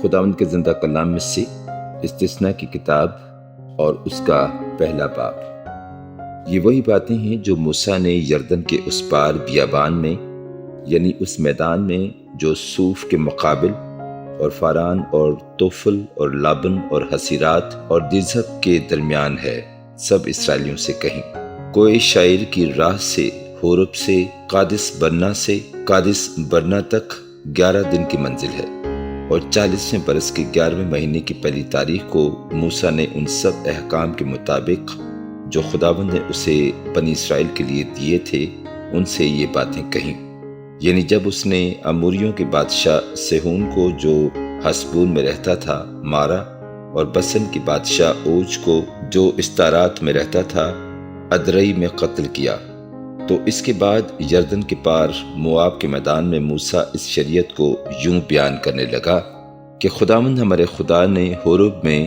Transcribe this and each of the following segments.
خداوند کے زندہ کلام میں سے استثناء کی کتاب اور اس کا پہلا باب۔ یہ وہی باتیں ہیں جو موسیٰ نے یردن کے اس پار بیابان میں، یعنی اس میدان میں جو صوف کے مقابل اور فاران اور توفل اور لابن اور حسیرات اور دیزہب کے درمیان ہے، سب اسرائیلیوں سے کہیں۔ کوئی شاعر کی راہ سے ہورب سے قادس برنا تک 11 دن کی منزل ہے، اور 40ویں برس کے 11ویں مہینے کی پہلی تاریخ کو موسیٰ نے ان سب احکام کے مطابق جو خداوند نے اسے بنی اسرائیل کے لیے دیے تھے ان سے یہ باتیں کہیں۔ یعنی جب اس نے اموریوں کے بادشاہ سیہون کو جو حسبون میں رہتا تھا مارا، اور بسن کی بادشاہ اوج کو جو استارات میں رہتا تھا ادرئی میں قتل کیا، تو اس کے بعد یردن کے پار موآب کے میدان میں موسیٰ اس شریعت کو یوں بیان کرنے لگا کہ خداوند ہمارے خدا نے ہورب میں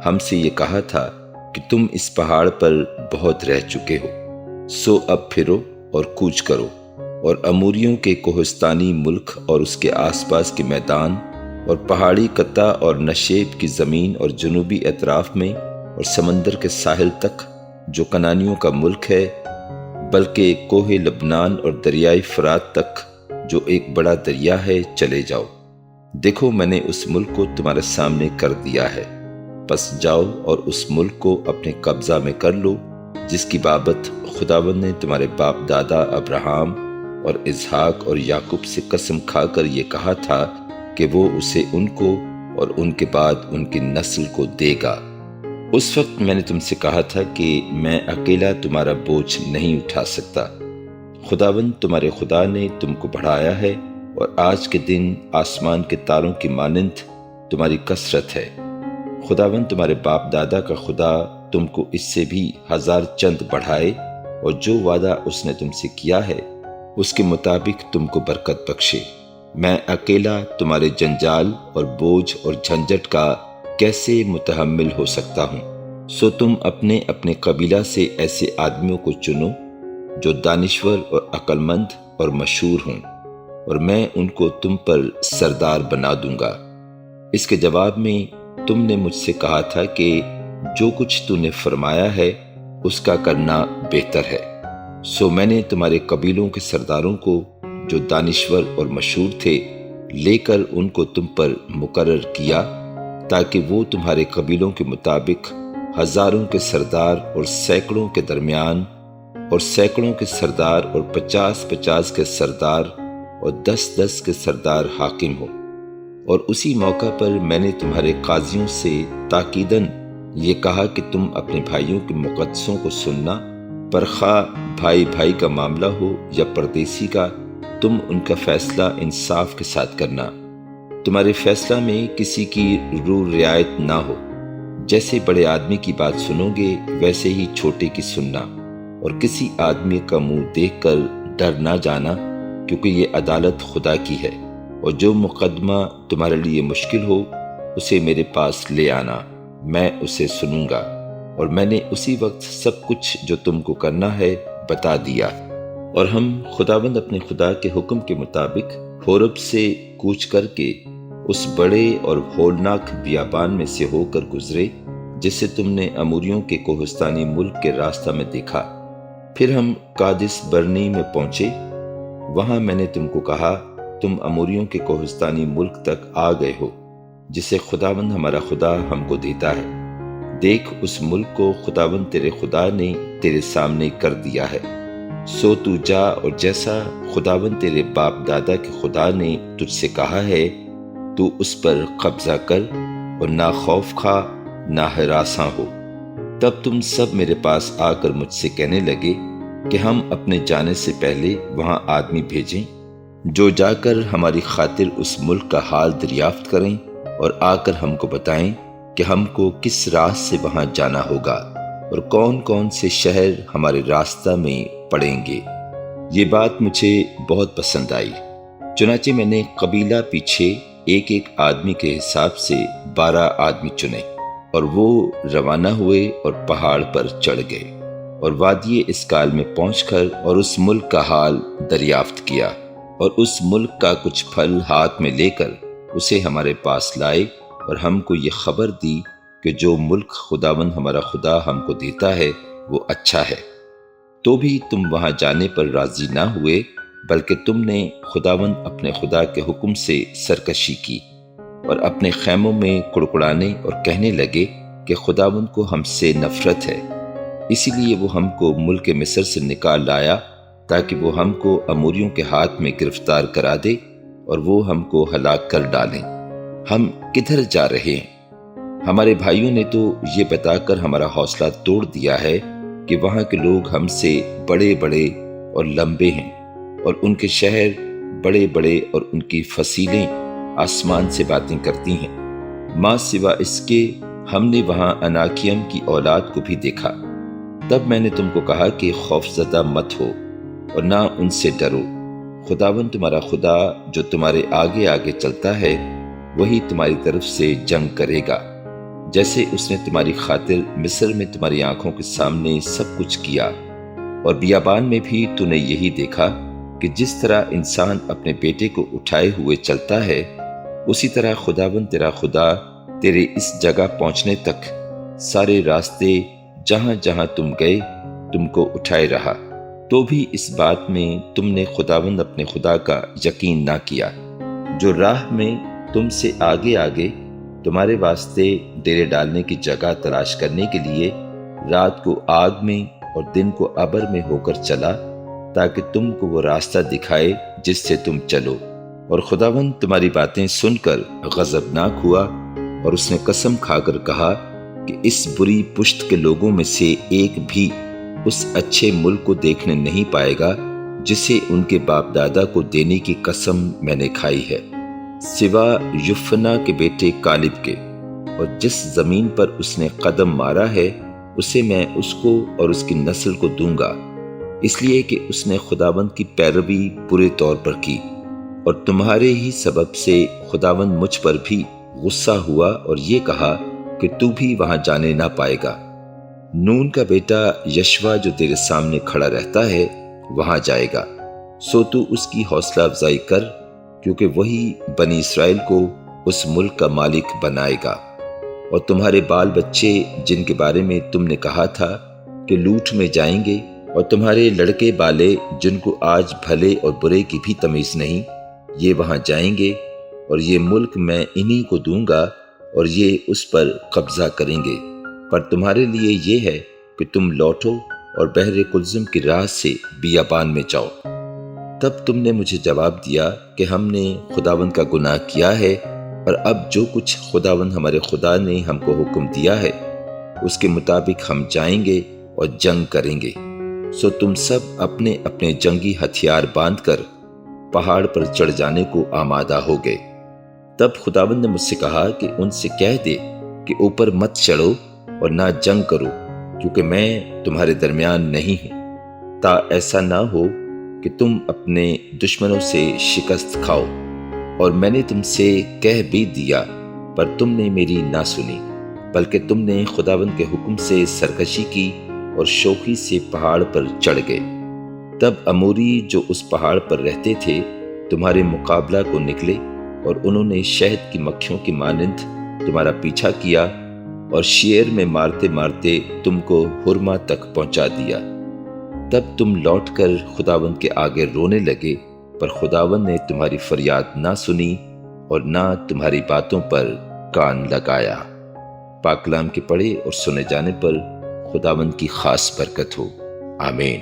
ہم سے یہ کہا تھا کہ تم اس پہاڑ پر بہت رہ چکے ہو، سو اب پھرو اور کوچ کرو، اور اموریوں کے کوہستانی ملک اور اس کے آس پاس کے میدان اور پہاڑی قطع اور نشیب کی زمین اور جنوبی اطراف میں اور سمندر کے ساحل تک جو کنانیوں کا ملک ہے، بلکہ کوہ لبنان اور دریائے فرات تک جو ایک بڑا دریا ہے چلے جاؤ۔ دیکھو میں نے اس ملک کو تمہارے سامنے کر دیا ہے، پس جاؤ اور اس ملک کو اپنے قبضہ میں کر لو، جس کی بابت خداوند نے تمہارے باپ دادا ابراہم اور اسحاق اور یعقوب سے قسم کھا کر یہ کہا تھا کہ وہ اسے ان کو اور ان کے بعد ان کی نسل کو دے گا۔ اس وقت میں نے تم سے کہا تھا کہ میں اکیلا تمہارا بوجھ نہیں اٹھا سکتا۔ خداوند تمہارے خدا نے تم کو بڑھایا ہے، اور آج کے دن آسمان کے تاروں کی مانند تمہاری کثرت ہے۔ خداوند تمہارے باپ دادا کا خدا تم کو اس سے بھی 1000 چند بڑھائے، اور جو وعدہ اس نے تم سے کیا ہے اس کے مطابق تم کو برکت بخشے۔ میں اکیلا تمہارے جنجال اور بوجھ اور جھنجھٹ کا کیسے متحمل ہو سکتا ہوں؟ سو تم اپنے اپنے قبیلہ سے ایسے آدمیوں کو چنو جو دانشور اور عقل مند اور مشہور ہوں، اور میں ان کو تم پر سردار بنا دوں گا۔ اس کے جواب میں تم نے مجھ سے کہا تھا کہ جو کچھ تو نے فرمایا ہے اس کا کرنا بہتر ہے۔ سو میں نے تمہارے قبیلوں کے سرداروں کو جو دانشور اور مشہور تھے لے کر ان کو تم پر مقرر کیا، تاکہ وہ تمہارے قبیلوں کے مطابق 1000 کے سردار اور سینکڑوں کے درمیان اور سینکڑوں کے سردار اور 50 کے سردار اور 10 کے سردار حاکم ہو۔ اور اسی موقع پر میں نے تمہارے قاضیوں سے تاکیداً یہ کہا کہ تم اپنے بھائیوں کے مقدسوں کو سننا، پر خواہ بھائی بھائی کا معاملہ ہو یا پردیسی کا، تم ان کا فیصلہ انصاف کے ساتھ کرنا۔ تمہارے فیصلہ میں کسی کی رو رعایت نہ ہو، جیسے بڑے آدمی کی بات سنو گے ویسے ہی چھوٹے کی سننا، اور کسی آدمی کا منہ دیکھ کر ڈر نہ جانا، کیونکہ یہ عدالت خدا کی ہے، اور جو مقدمہ تمہارے لیے مشکل ہو اسے میرے پاس لے آنا، میں اسے سنوں گا۔ اور میں نے اسی وقت سب کچھ جو تم کو کرنا ہے بتا دیا۔ اور ہم خداوند اپنے خدا کے حکم کے مطابق ہورب سے کوچ کر کے اس بڑے اور ہولناک بیابان میں سے ہو کر گزرے جسے تم نے اموریوں کے کوہستانی ملک کے راستہ میں دیکھا۔ پھر ہم قادس برنی میں پہنچے، وہاں میں نے تم کو کہا تم اموریوں کے کوہستانی ملک تک آ گئے ہو جسے خداوند ہمارا خدا ہم کو دیتا ہے۔ دیکھ اس ملک کو خداوند تیرے خدا نے تیرے سامنے کر دیا ہے، سو تو جا اور جیسا خداوند تیرے باپ دادا کے خدا نے تجھ سے کہا ہے تو اس پر قبضہ کر، اور نہ خوف کھا نہ ہراساں ہو۔ تب تم سب میرے پاس آ کر مجھ سے کہنے لگے کہ ہم اپنے جانے سے پہلے وہاں آدمی بھیجیں جو جا کر ہماری خاطر اس ملک کا حال دریافت کریں، اور آ کر ہم کو بتائیں کہ ہم کو کس راہ سے وہاں جانا ہوگا اور کون کون سے شہر ہمارے راستہ میں پڑیں گے۔ یہ بات مجھے بہت پسند آئی، چنانچہ میں نے قبیلہ پیچھے ایک آدمی کے حساب سے 12 آدمی چنے، اور وہ روانہ ہوئے اور پہاڑ پر چڑھ گئے، اور وادی اسکال میں پہنچ کر اور اس ملک کا حال دریافت کیا، اور اس ملک کا کچھ پھل ہاتھ میں لے کر اسے ہمارے پاس لائے اور ہم کو یہ خبر دی کہ جو ملک خداوند ہمارا خدا ہم کو دیتا ہے وہ اچھا ہے۔ تو بھی تم وہاں جانے پر راضی نہ ہوئے، بلکہ تم نے خداوند اپنے خدا کے حکم سے سرکشی کی اور اپنے خیموں میں کڑکڑانے اور کہنے لگے کہ خداوند کو ہم سے نفرت ہے، اسی لیے وہ ہم کو ملک مصر سے نکال لایا تاکہ وہ ہم کو اموریوں کے ہاتھ میں گرفتار کرا دے اور وہ ہم کو ہلاک کر ڈالیں۔ ہم کدھر جا رہے ہیں؟ ہمارے بھائیوں نے تو یہ بتا کر ہمارا حوصلہ توڑ دیا ہے کہ وہاں کے لوگ ہم سے بڑے بڑے اور لمبے ہیں، اور ان کے شہر بڑے بڑے اور ان کی فصیلیں آسمان سے باتیں کرتی ہیں۔ ماں سوا اس کے ہم نے وہاں اناکیم کی اولاد کو بھی دیکھا۔ تب میں نے تم کو کہا کہ خوف زدہ مت ہو اور نہ ان سے ڈرو، خداوند تمہارا خدا جو تمہارے آگے آگے چلتا ہے وہی تمہاری طرف سے جنگ کرے گا، جیسے اس نے تمہاری خاطر مصر میں تمہاری آنکھوں کے سامنے سب کچھ کیا۔ اور بیابان میں بھی تو نے یہی دیکھا کہ جس طرح انسان اپنے بیٹے کو اٹھائے ہوئے چلتا ہے، اسی طرح خداوند تیرا خدا تیرے اس جگہ پہنچنے تک سارے راستے جہاں جہاں تم گئے تم کو اٹھائے رہا۔ تو بھی اس بات میں تم نے خداوند اپنے خدا کا یقین نہ کیا، جو راہ میں تم سے آگے آگے تمہارے واسطے ڈیرے ڈالنے کی جگہ تلاش کرنے کے لیے رات کو آگ میں اور دن کو ابر میں ہو کر چلا، تاکہ تم کو وہ راستہ دکھائے جس سے تم چلو۔ اور خداوند تمہاری باتیں سن کر غضبناک ہوا، اور اس نے قسم کھا کر کہا کہ اس بری پشت کے لوگوں میں سے ایک بھی اس اچھے ملک کو دیکھنے نہیں پائے گا جسے ان کے باپ دادا کو دینے کی قسم میں نے کھائی ہے، سوا یفنا کے بیٹے کالب کے، اور جس زمین پر اس نے قدم مارا ہے اسے میں اس کو اور اس کی نسل کو دوں گا، اس لیے کہ اس نے خداوند کی پیروی پورے طور پر کی، اور تمہارے ہی سبب سے خداوند مجھ پر بھی غصہ ہوا اور یہ کہا کہ تو بھی وہاں جانے نہ پائے گا۔ نون کا بیٹا یشوا جو تیرے سامنے کھڑا رہتا ہے وہاں جائے گا، سو تو اس کی حوصلہ افزائی کر، کیونکہ وہی بنی اسرائیل کو اس ملک کا مالک بنائے گا۔ اور تمہارے بال بچے جن کے بارے میں تم نے کہا تھا کہ لوٹ میں جائیں گے، اور تمہارے لڑکے بالے جن کو آج بھلے اور برے کی بھی تمیز نہیں، یہ وہاں جائیں گے، اور یہ ملک میں انہی کو دوں گا اور یہ اس پر قبضہ کریں گے۔ پر تمہارے لیے یہ ہے کہ تم لوٹو اور بحر کلزم کی راہ سے بیابان میں جاؤ۔ تب تم نے مجھے جواب دیا کہ ہم نے خداوند کا گناہ کیا ہے، اور اب جو کچھ خداوند ہمارے خدا نے ہم کو حکم دیا ہے اس کے مطابق ہم جائیں گے اور جنگ کریں گے۔ سو تم سب اپنے اپنے جنگی ہتھیار باندھ کر پہاڑ پر چڑھ جانے کو آمادہ ہو گئے۔ تب خداوند نے مجھ سے کہا کہ ان سے کہہ دے کہ اوپر مت چڑھو اور نہ جنگ کرو، کیونکہ میں تمہارے درمیان نہیں ہوں، تا ایسا نہ ہو کہ تم اپنے دشمنوں سے شکست کھاؤ۔ اور میں نے تم سے کہہ بھی دیا، پر تم نے میری نہ سنی، بلکہ تم نے خداوند کے حکم سے سرکشی کی اور شوخی سے پہاڑ پر چڑھ گئے۔ تب اموری جو اس پہاڑ پر رہتے تھے تمہارے مقابلہ کو نکلے، اور انہوں نے شہد کی مکھیوں کی مانند تمہارا پیچھا کیا، اور شیر میں مارتے مارتے تم کو ہرما تک پہنچا دیا۔ تب تم لوٹ کر خداوند کے آگے رونے لگے، پر خداوند نے تمہاری فریاد نہ سنی اور نہ تمہاری باتوں پر کان لگایا۔ پاک کلام کے پڑھے اور سنے جانے پر خداوند کی خاص برکت ہو، آمین۔